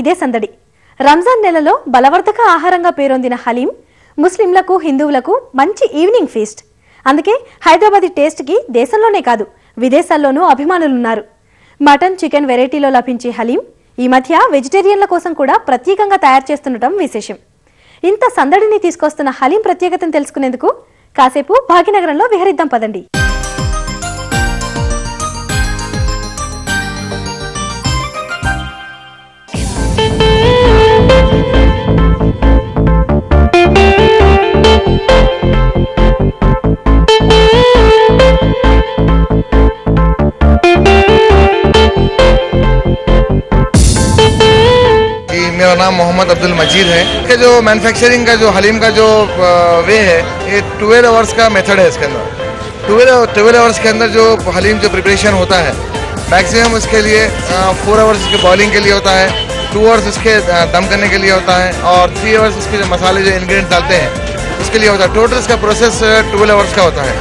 ఇదే సందడి. రంజాన్ నెలలో బలవర్ధక ఆహారంగా పేరొందిన హలీం ముస్లింలకు, హిందువులకు మంచి ఈవినింగ్ ఫీస్ట్. అందుకే హైదరాబాదీ టేస్ట్కి దేశంలోనే కాదు విదేశాల్లోనూ అభిమానులున్నారు. మటన్, చికెన్ వెరైటీలో లభించే హలీం ఈ మధ్య వెజిటేరియన్ల కోసం కూడా ప్రత్యేకంగా తయారు చేస్తుండటం విశేషం. ఇంత సందడిని తీసుకొస్తున్న హలీం ప్రత్యేకతను తెలుసుకునేందుకు కాసేపు భాగ్యనగరంలో విహరిద్దాం పదండి. मेरा नाम मोहम्मद अब्दुल मजीद है। इसके जो मैन्युफैक्चरिंग का जो हलीम का जो वे है ये 12 आवर्स का मेथड है। इसके अंदर 12 आवर्स के अंदर जो हलीम जो प्रिपरेशन होता है मैक्सिमम उसके लिए 4 आवर्स इसके बॉइलिंग के लिए होता है, 2 आवर्स इसके दम करने के लिए होता है और 3 आवर्स इसके जो मसाले जो इंग्रेडिएंट डालते हैं उसके लिए होता है। टोटल इसका प्रोसेस 12 आवर्स का होता है।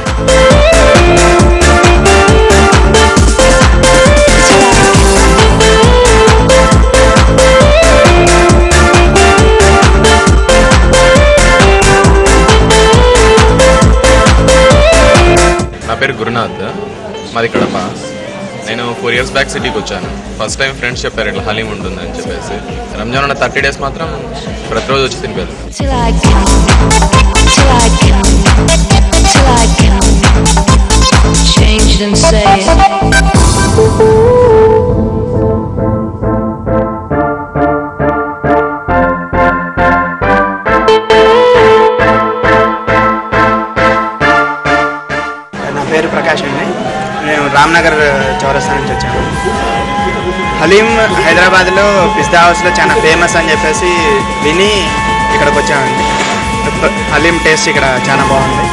నా పేరు గురునాథ్, మాది కడప. నేను 4 years బ్యాక్ సిటీకి వచ్చాను. ఫస్ట్ టైం ఫ్రెండ్స్ చెప్పారు ఇట్లా హలీం ఉంటుందని చెప్పేసి. రంజాన్ ఉన్న 30 days మాత్రం ప్రతిరోజు వచ్చి తినిపారు. పేరు ప్రకాష్ అండి. నేను రామ్నగర్ చౌరస్తా నుంచి వచ్చాను. హలీం హైదరాబాద్లో పిజ్జా హౌస్లో చాలా ఫేమస్ అని చెప్పేసి విని ఇక్కడికి వచ్చామండి. హలీం టేస్ట్ ఇక్కడ చాలా బాగుంది.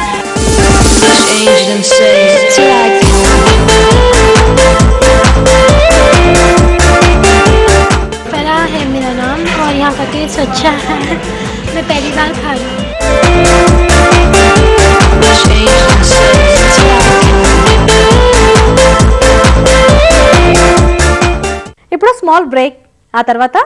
फराह है मेरा नाम और यहाँ का टेस्ट अच्छा है. मैं पहली बार खा रही हूँ. ఇప్పుడు స్మాల్ బ్రేక్, ఆ తర్వాత